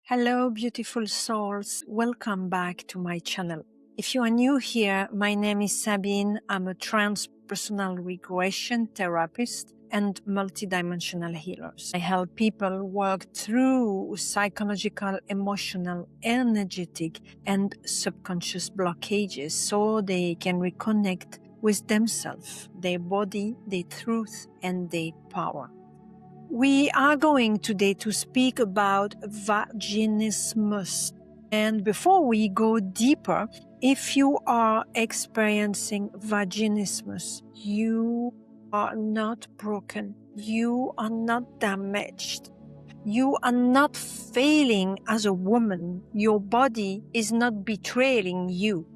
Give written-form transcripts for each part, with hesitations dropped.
Hello, beautiful souls. Welcome back to my channel. If you are new here, my name is Sabine. I'm a transpersonal regression therapist and multidimensional healer. I help people work through psychological, emotional, energetic, and subconscious blockages so they can reconnect with themselves, their body, their truth, and their power. We are going today to speak about vaginismus. And before we go deeper, if you are experiencing vaginismus, you are not broken. You are not damaged. You are not failing as a woman. Your body is not betraying you.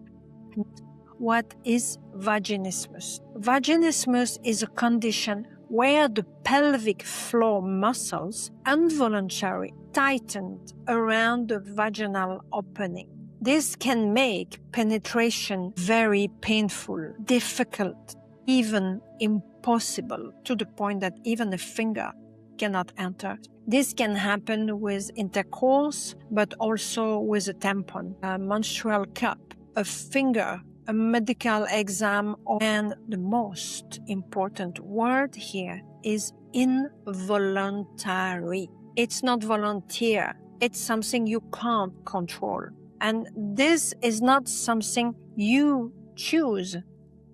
What is vaginismus? Vaginismus is a condition where the pelvic floor muscles involuntarily tightened around the vaginal opening. This can make penetration very painful, difficult, even impossible, to the point that even a finger cannot enter. This can happen with intercourse, but also with a tampon, a menstrual cup, a finger, a medical exam, and the most important word here is involuntary. It's not volunteer. It's something you can't control. And this is not something you choose.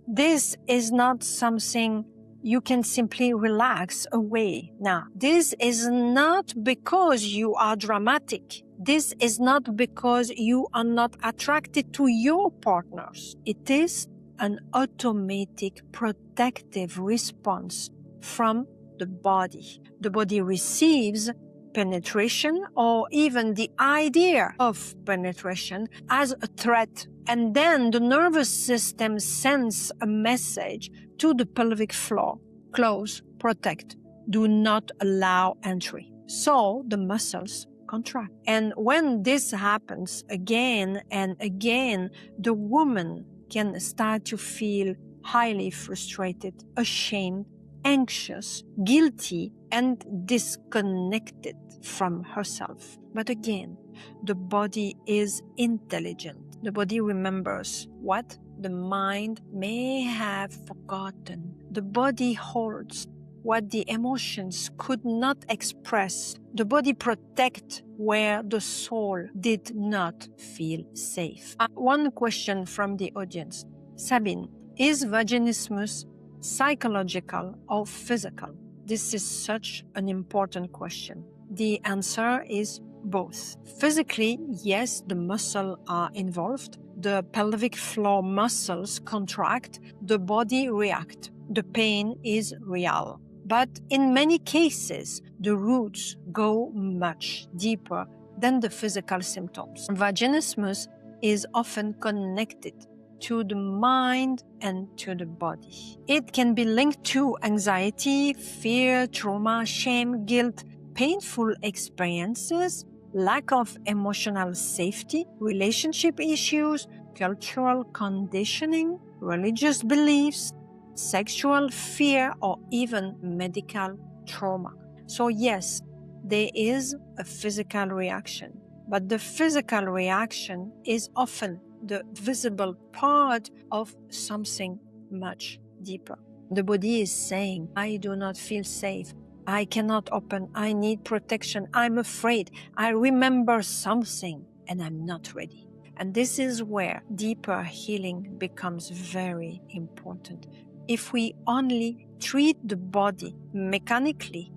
This is not something you can simply relax away. Now, this is not because you are dramatic. This is not because you are not attracted to your partners. It is an automatic protective response from the body. The body receives penetration or even the idea of penetration as a threat. And then the nervous system sends a message to the pelvic floor. Close, protect, do not allow entry. So the muscles contract. And when this happens again and again, the woman can start to feel highly frustrated, ashamed, anxious, guilty, and disconnected from herself. But again, the body is intelligent. The body remembers what the mind may have forgotten. The body holds what the emotions could not express. The body protects where the soul did not feel safe. One question from the audience. Sabine, is vaginismus psychological or physical? This is such an important question. The answer is both. Physically, yes, the muscles are involved. The pelvic floor muscles contract, the body reacts. The pain is real. But in many cases, the roots go much deeper than the physical symptoms. Vaginismus is often connected to the mind and to the body. It can be linked to anxiety, fear, trauma, shame, guilt, painful experiences, lack of emotional safety, relationship issues, cultural conditioning, religious beliefs, sexual fear, or even medical trauma. So yes, there is a physical reaction, but the physical reaction is often the visible part of something much deeper. The body is saying, I do not feel safe. I cannot open. I need protection. I'm afraid. I remember something and I'm not ready. And this is where deeper healing becomes very important. If we only treat the body mechanically,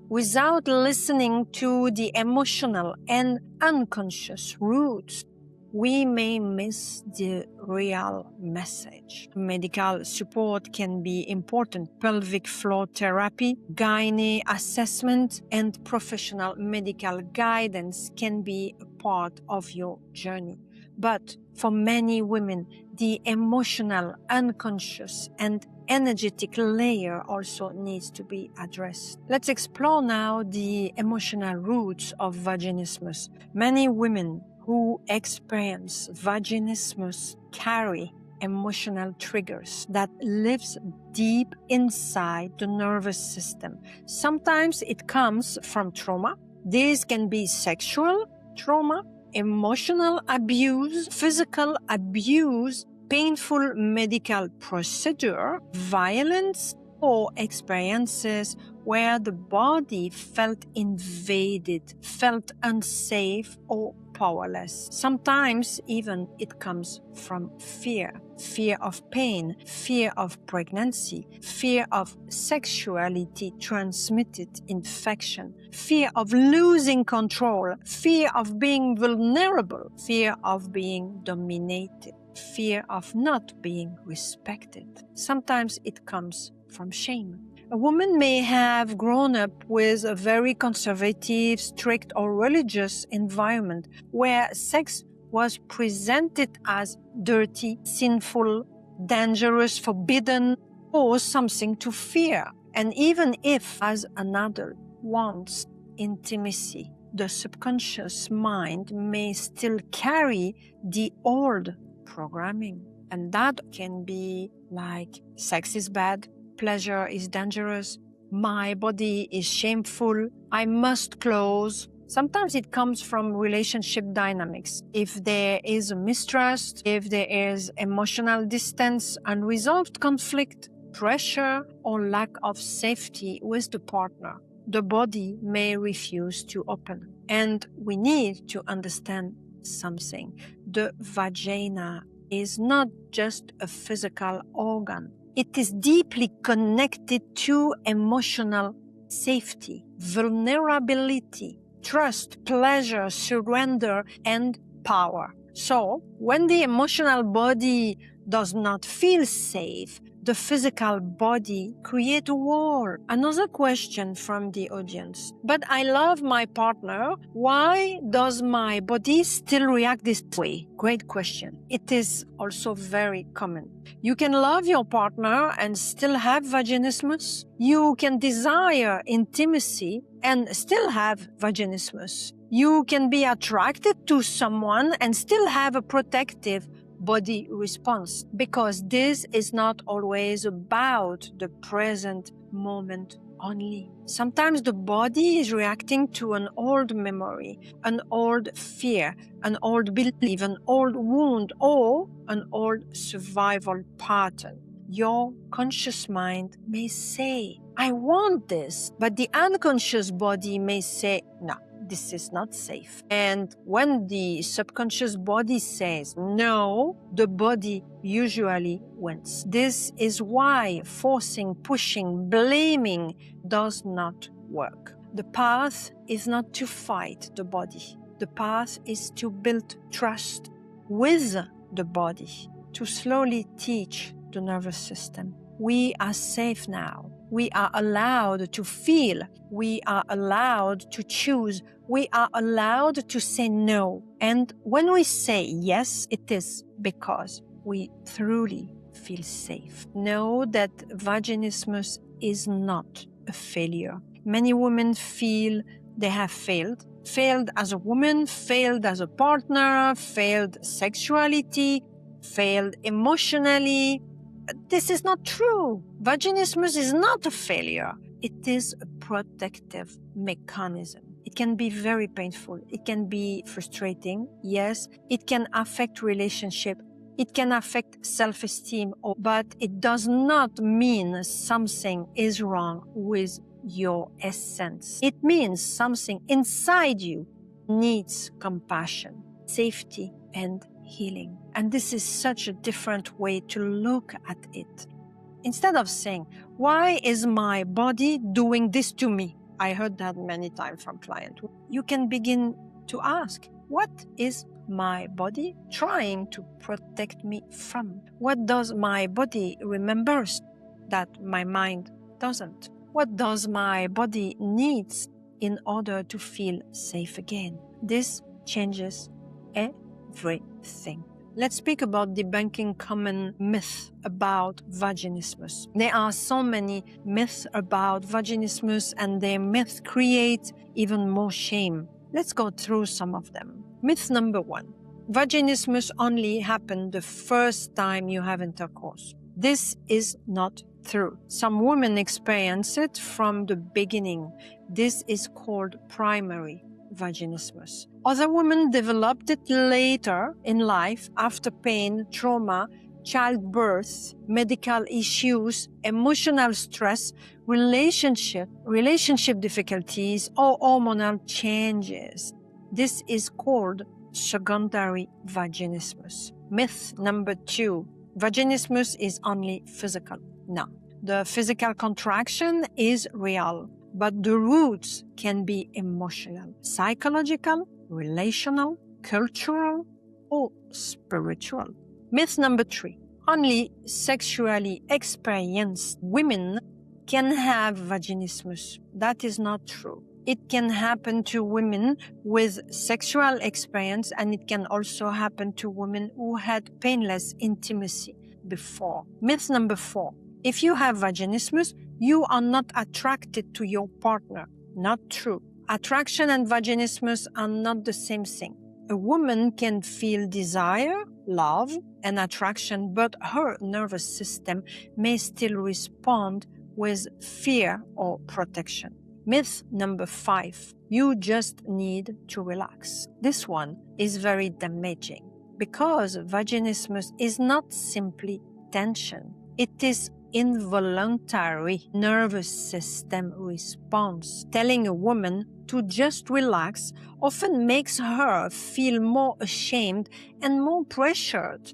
without listening to the emotional and unconscious roots, we may miss the real message. Medical support can be important. Pelvic floor therapy, gynae assessment, and professional medical guidance can be a part of your journey. But for many women, the emotional, unconscious, and energetic layer also needs to be addressed. Let's explore now the emotional roots of vaginismus. Many women who experience vaginismus carry emotional triggers that lives deep inside the nervous system. Sometimes it comes from trauma. These can be sexual, trauma, emotional abuse, physical abuse, painful medical procedure, violence, or experiences where the body felt invaded, felt unsafe, or powerless. Sometimes even it comes from fear. Fear of pain, fear of pregnancy, fear of sexuality transmitted infection, fear of losing control, fear of being vulnerable, fear of being dominated, fear of not being respected. Sometimes it comes from shame. A woman may have grown up with a very conservative, strict, or religious environment where sex was presented as dirty, sinful, dangerous, forbidden, or something to fear. And even if, as an adult, wants intimacy, the subconscious mind may still carry the old programming. And that can be like, sex is bad, pleasure is dangerous, my body is shameful, I must close. Sometimes it comes from relationship dynamics. If there is a mistrust, if there is emotional distance, unresolved conflict, pressure, or lack of safety with the partner, the body may refuse to open. And we need to understand something. The vagina is not just a physical organ. It is deeply connected to emotional safety, vulnerability, trust, pleasure, surrender, and power. So, when the emotional body does not feel safe, the physical body creates a wall. Another question from the audience. But I love my partner. Why does my body still react this way? Great question. It is also very common. You can love your partner and still have vaginismus. You can desire intimacy and still have vaginismus. You can be attracted to someone and still have a protective body response, because this is not always about the present moment only. Sometimes the body is reacting to an old memory, an old fear, an old belief, an old wound, or an old survival pattern. Your conscious mind may say, I want this, but the unconscious body may say, no, this is not safe. And when the subconscious body says no, the body usually wins. This is why forcing, pushing, blaming does not work. The path is not to fight the body. The path is to build trust with the body, to slowly teach the nervous system. We are safe now. We are allowed to feel. We are allowed to choose. We are allowed to say no. And when we say yes, it is because we truly feel safe. Know that vaginismus is not a failure. Many women feel they have failed. Failed as a woman, failed as a partner, failed sexuality, failed emotionally. This is not true. Vaginismus is not a failure. It is a protective mechanism. It can be very painful. It can be frustrating. Yes, it can affect relationship. It can affect self-esteem, but it does not mean something is wrong with your essence. It means something inside you needs compassion, safety, and healing. And this is such a different way to look at it. Instead of saying, why is my body doing this to me? I heard that many times from clients. You can begin to ask, what is my body trying to protect me from? What does my body remember that my mind doesn't? What does my body needs in order to feel safe again? This changes everything. Let's speak about debunking common myths about vaginismus. There are so many myths about vaginismus, and their myths create even more shame. Let's go through some of them. Myth number 1. Vaginismus only happens the first time you have intercourse. This is not true. Some women experience it from the beginning. This is called primary vaginismus. Other women developed it later in life after pain, trauma, childbirth, medical issues, emotional stress, relationship difficulties, or hormonal changes. This is called secondary vaginismus. Myth number 2, vaginismus is only physical. No, the physical contraction is real, but the roots can be emotional, psychological, relational, cultural, or spiritual. Myth number 3, only sexually experienced women can have vaginismus. That is not true. It can happen to women with sexual experience, and it can also happen to women who had painless intimacy before. Myth number 4, if you have vaginismus, you are not attracted to your partner. Not true. Attraction and vaginismus are not the same thing. A woman can feel desire, love, and attraction, but her nervous system may still respond with fear or protection. Myth number 5, you just need to relax. This one is very damaging because vaginismus is not simply tension. It is involuntary nervous system response. Telling a woman to just relax often makes her feel more ashamed and more pressured.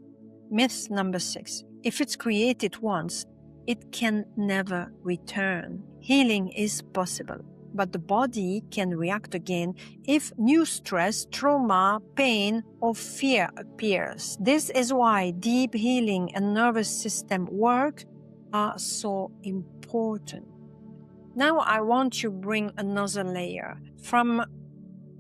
Myth number 6, if it's created once, it can never return. Healing is possible, but the body can react again if new stress, trauma, pain, or fear appears. This is why deep healing and nervous system work are so important. Now I want to bring another layer from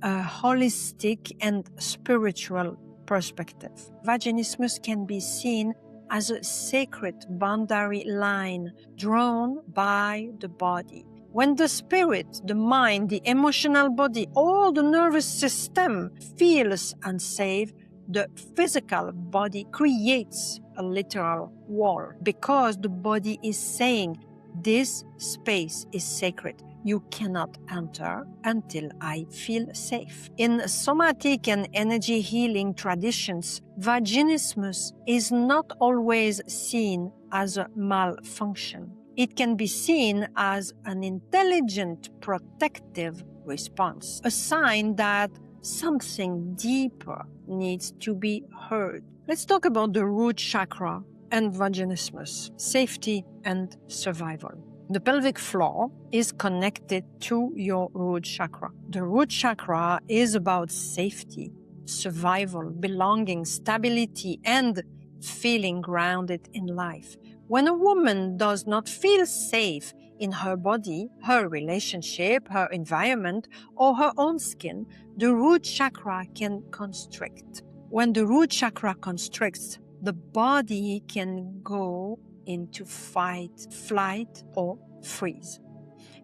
a holistic and spiritual perspective. Vaginismus can be seen as a sacred boundary line drawn by the body. When the spirit, the mind, the emotional body, or the nervous system feels unsafe, the physical body creates a literal wall because the body is saying, this space is sacred. You cannot enter until I feel safe. In somatic and energy healing traditions, vaginismus is not always seen as a malfunction. It can be seen as an intelligent, protective response, a sign that something deeper needs to be heard. Let's talk about the root chakra and vaginismus, safety and survival. The pelvic floor is connected to your root chakra. The root chakra is about safety, survival, belonging, stability, and feeling grounded in life. When a woman does not feel safe in her body, her relationship, her environment, or her own skin, the root chakra can constrict. When the root chakra constricts, the body can go into fight, flight, or freeze.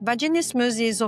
Vaginismus is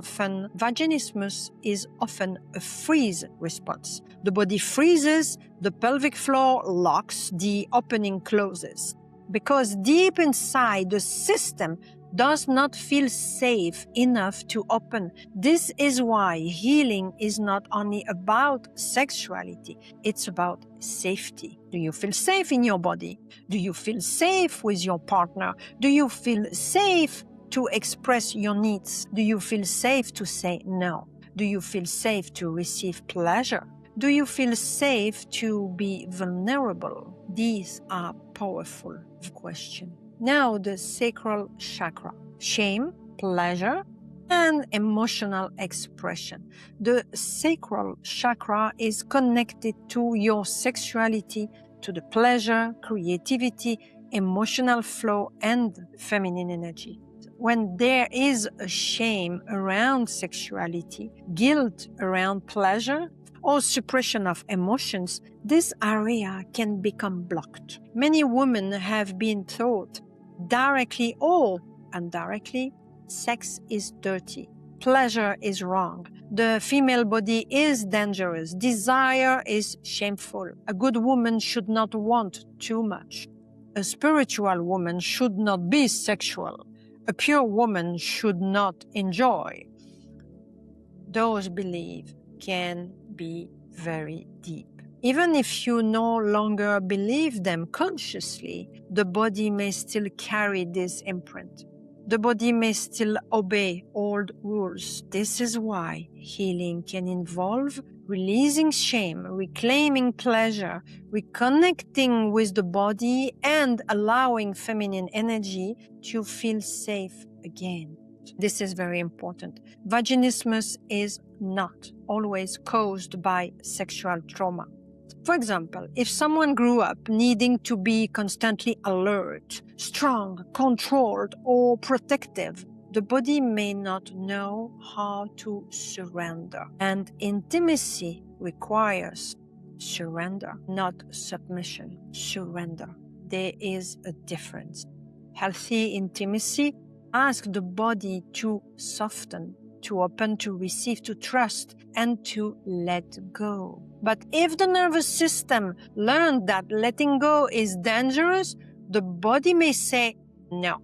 often a freeze response. The body freezes, the pelvic floor locks, the opening closes. Because deep inside, the system does not feel safe enough to open. This is why healing is not only about sexuality, it's about safety. Do you feel safe in your body? Do you feel safe with your partner? Do you feel safe to express your needs? Do you feel safe to say no? Do you feel safe to receive pleasure? Do you feel safe to be vulnerable? These are powerful questions. Now the sacral chakra, shame, pleasure, and emotional expression. The sacral chakra is connected to your sexuality, to the pleasure, creativity, emotional flow, and feminine energy. When there is a shame around sexuality, guilt around pleasure, or suppression of emotions, this area can become blocked. Many women have been taught, directly or indirectly, sex is dirty, pleasure is wrong, the female body is dangerous, desire is shameful, a good woman should not want too much, a spiritual woman should not be sexual, a pure woman should not enjoy. Those beliefs can be very deep. Even if you no longer believe them consciously, the body may still carry this imprint. The body may still obey old rules. This is why healing can involve releasing shame, reclaiming pleasure, reconnecting with the body, and allowing feminine energy to feel safe again. This is very important. Vaginismus is not always caused by sexual trauma. For example, if someone grew up needing to be constantly alert, strong, controlled, or protective, the body may not know how to surrender. And intimacy requires surrender, not submission. Surrender. There is a difference. Healthy intimacy asks the body to soften, to open, to receive, to trust, and to let go. But if the nervous system learned that letting go is dangerous, the body may say, no,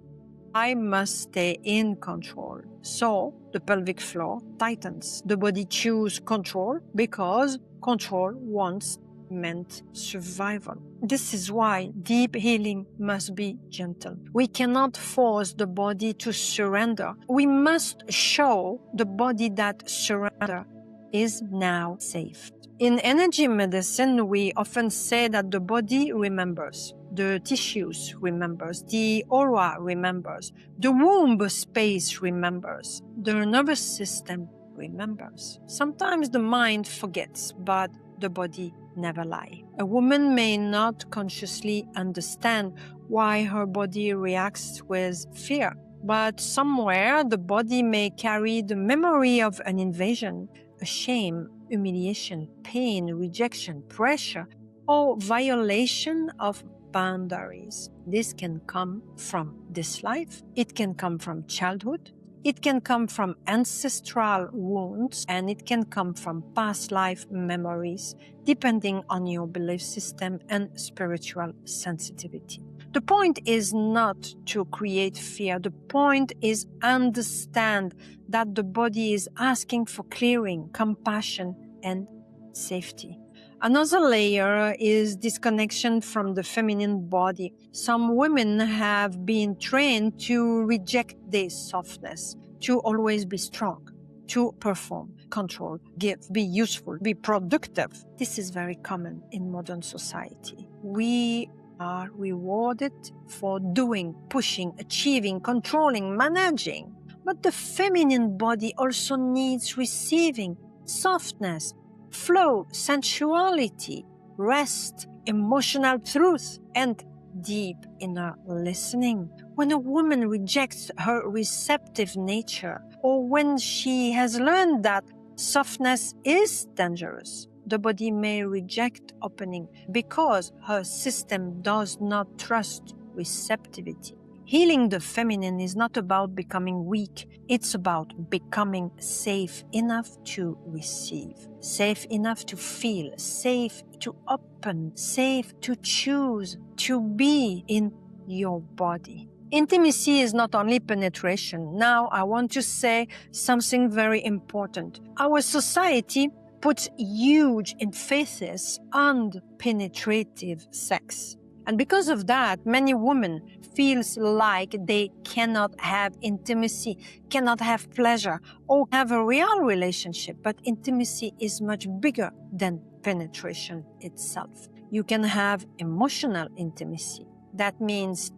I must stay in control. So the pelvic floor tightens. The body chooses control because control once meant survival. This is why deep healing must be gentle. We cannot force the body to surrender. We must show the body that surrender is now safe. In energy medicine, we often say that the body remembers, the tissues remembers, the aura remembers, the womb space remembers, the nervous system remembers. Sometimes the mind forgets, but the body never lies. A woman may not consciously understand why her body reacts with fear, but somewhere the body may carry the memory of an invasion, a shame, humiliation, pain, rejection, pressure, or violation of boundaries. This can come from this life. It can come from childhood. It can come from ancestral wounds, and it can come from past life memories, depending on your belief system and spiritual sensitivity. The point is not to create fear. The point is understand that the body is asking for clearing, compassion, and safety. Another layer is disconnection from the feminine body. Some women have been trained to reject this softness, to always be strong, to perform, control, give, be useful, be productive. This is very common in modern society. We are rewarded for doing, pushing, achieving, controlling, managing. But the feminine body also needs receiving, softness, flow, sensuality, rest, emotional truth, and deep inner listening. When a woman rejects her receptive nature, or when she has learned that softness is dangerous, the body may reject opening because her system does not trust receptivity. Healing the feminine is not about becoming weak. It's about becoming safe enough to receive, safe enough to feel, safe to open, safe to choose, to be in your body. Intimacy is not only penetration. Now, I want to say something very important. Our society puts huge emphasis on penetrative sex. And because of that, many women feel like they cannot have intimacy, cannot have pleasure, or have a real relationship. But intimacy is much bigger than penetration itself. You can have emotional intimacy. That means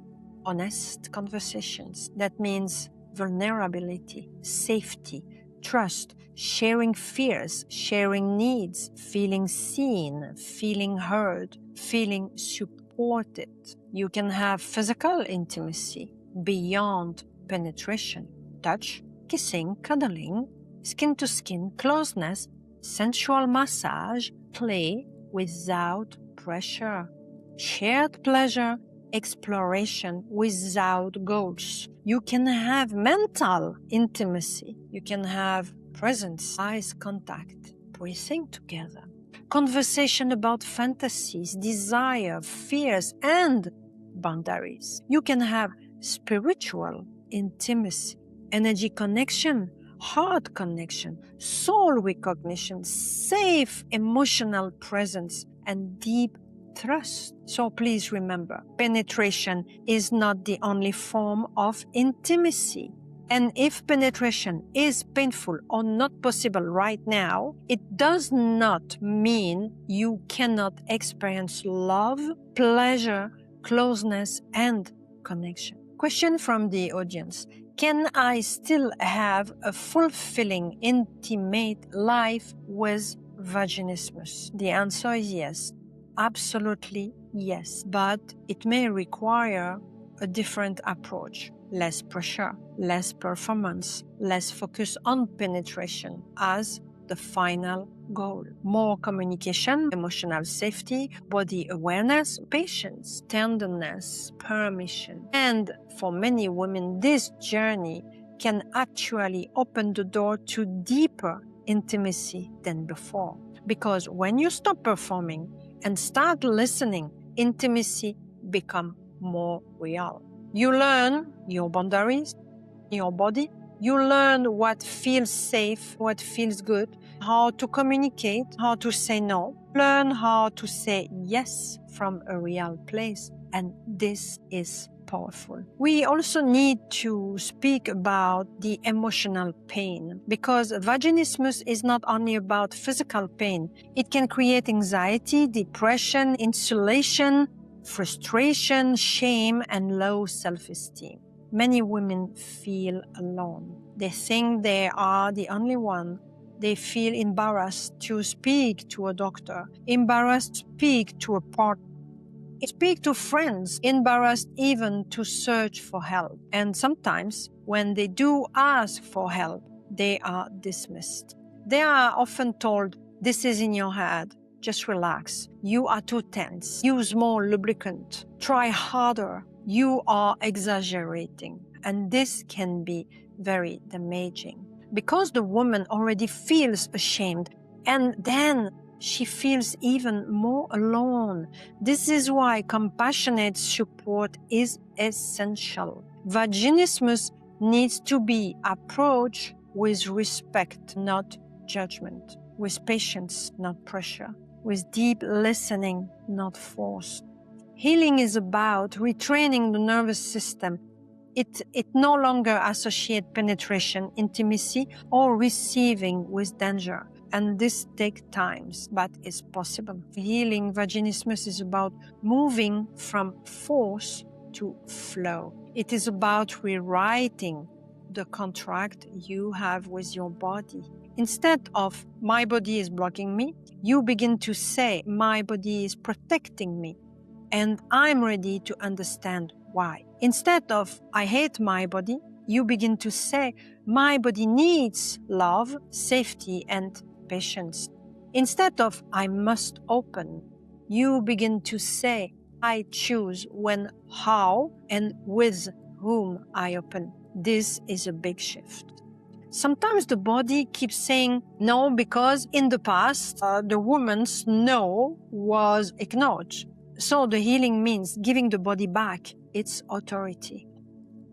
honest conversations. That means vulnerability, safety, trust, sharing fears, sharing needs, feeling seen, feeling heard, feeling supported. You can have physical intimacy beyond penetration, touch, kissing, cuddling, skin-to-skin closeness, sensual massage, play without pressure, shared pleasure, exploration without goals. You can have mental intimacy. You can have presence, eyes contact, breathing together. Conversation about fantasies, desire, fears, and boundaries. You can have spiritual intimacy, energy connection heart connection, soul recognition, safe emotional presence, and deep trust. So please remember, penetration is not the only form of intimacy. And if penetration is painful or not possible right now, it does not mean you cannot experience love, pleasure, closeness, and connection. Question from the audience. Can I still have a fulfilling, intimate life with vaginismus? The answer is yes. Absolutely yes. But it may require a different approach. Less pressure, less performance, less focus on penetration as the final goal. More communication, emotional safety, body awareness, patience, tenderness, permission. And for many women, this journey can actually open the door to deeper intimacy than before. Because when you stop performing and start listening, intimacy becomes more real. You learn your boundaries, your body. You learn what feels safe, what feels good, how to communicate, how to say no. Learn how to say yes from a real place. And this is powerful. We also need to speak about the emotional pain, because vaginismus is not only about physical pain. It can create anxiety, depression, insulation, frustration, shame, and low self-esteem. Many women feel alone. They think they are the only one. They feel embarrassed to speak to a doctor, embarrassed to speak to a partner, speak to friends, embarrassed even to search for help. And sometimes when they do ask for help, they are dismissed. They are often told, "This is in your head. Just relax. You are too tense. Use more lubricant. Try harder. You are exaggerating." And this can be very damaging, because the woman already feels ashamed, and then she feels even more alone. This is why compassionate support is essential. Vaginismus needs to be approached with respect, not judgment, with patience, not pressure, with deep listening, not force. Healing is about retraining the nervous system. It no longer associates penetration, intimacy, or receiving with danger. And this takes time, but is possible. Healing vaginismus is about moving from force to flow. It is about rewriting the contract you have with your body. Instead of "my body is blocking me," you begin to say, "my body is protecting me, and I'm ready to understand why." Instead of "I hate my body," you begin to say, "my body needs love, safety, and patience." Instead of "I must open," you begin to say, "I choose when, how, and with whom I open." This is a big shift. Sometimes the body keeps saying no because in the past, the woman's no was ignored. So the healing means giving the body back its authority.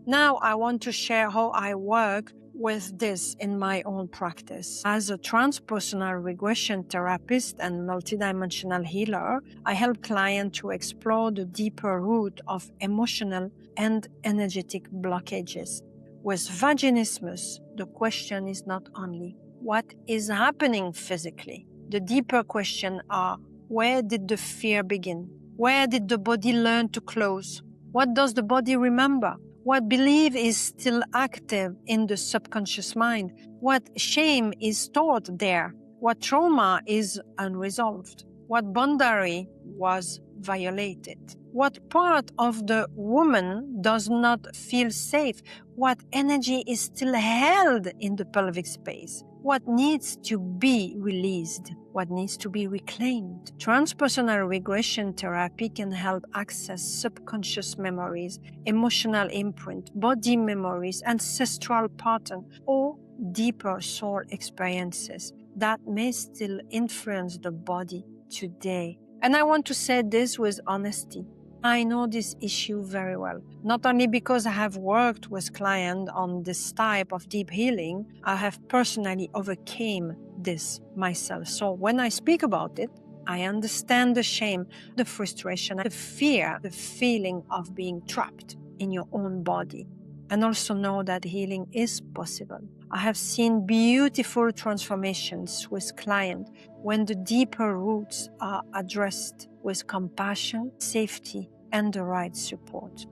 Now I want to share how I work with this in my own practice. As a transpersonal regression therapist and multidimensional healer, I help clients to explore the deeper root of emotional and energetic blockages. With vaginismus, the question is not only what is happening physically. The deeper questions are, where did the fear begin? Where did the body learn to close? What does the body remember? What belief is still active in the subconscious mind? What shame is stored there? What trauma is unresolved? What boundary was violated? What part of the woman does not feel safe? What energy is still held in the pelvic space? What needs to be released? What needs to be reclaimed? Transpersonal regression therapy can help access subconscious memories, emotional imprint, body memories, ancestral patterns, or deeper soul experiences that may still influence the body today. And I want to say this with honesty. I know this issue very well. Not only because I have worked with clients on this type of deep healing, I have personally overcame this myself. So when I speak about it, I understand the shame, the frustration, the fear, the feeling of being trapped in your own body. And also know that healing is possible. I have seen beautiful transformations with clients when the deeper roots are addressed with compassion, safety, and the right support.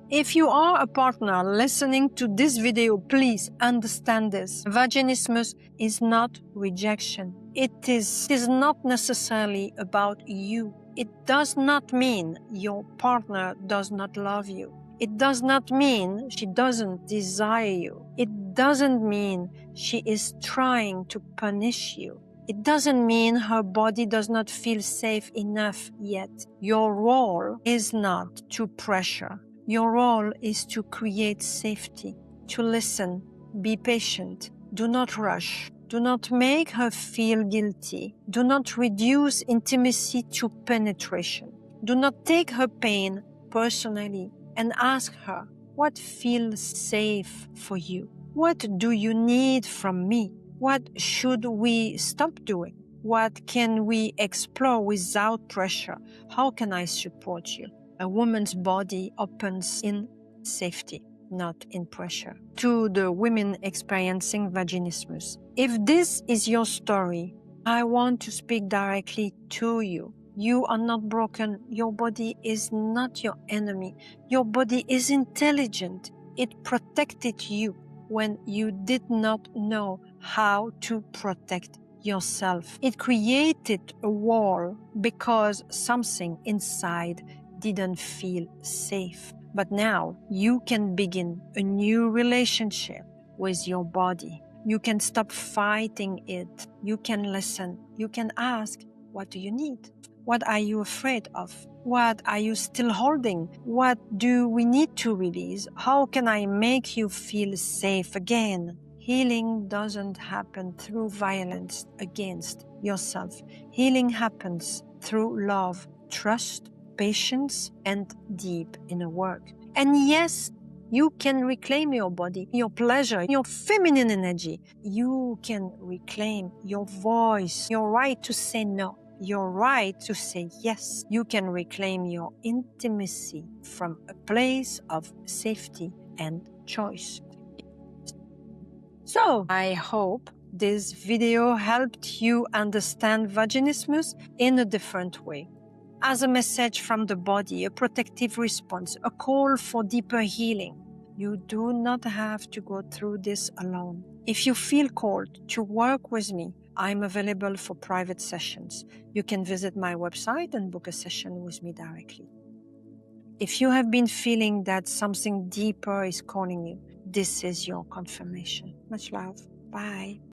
If you are a partner listening to this video, please understand this. Vaginismus is not rejection. It is not necessarily about you. It does not mean your partner does not love you. It does not mean she doesn't desire you. It doesn't mean she is trying to punish you. It doesn't mean her body does not feel safe enough yet. Your role is not to pressure. Your role is to create safety, to listen, be patient, do not rush. Do not make her feel guilty. Do not reduce intimacy to penetration. Do not take her pain personally and ask her, what feels safe for you? What do you need from me? What should we stop doing? What can we explore without pressure? How can I support you? A woman's body opens in safety, not in pressure. To the women experiencing vaginismus, if this is your story, I want to speak directly to you. You are not broken. Your body is not your enemy. Your body is intelligent. It protected you when you did not know how to protect yourself. It created a wall because something inside didn't feel safe. But now you can begin a new relationship with your body. You can stop fighting it. You can listen. You can ask, what do you need? What are you afraid of? What are you still holding? What do we need to release? How can I make you feel safe again? Healing doesn't happen through violence against yourself. Healing happens through love, trust, patience, and deep inner work. And yes, you can reclaim your body, your pleasure, your feminine energy. You can reclaim your voice, your right to say no, your right to say yes. You can reclaim your intimacy from a place of safety and choice. So, I hope this video helped you understand vaginismus in a different way. As a message from the body, a protective response, a call for deeper healing. You do not have to go through this alone. If you feel called to work with me, I'm available for private sessions. You can visit my website and book a session with me directly. If you have been feeling that something deeper is calling you, this is your confirmation. Much love. Bye.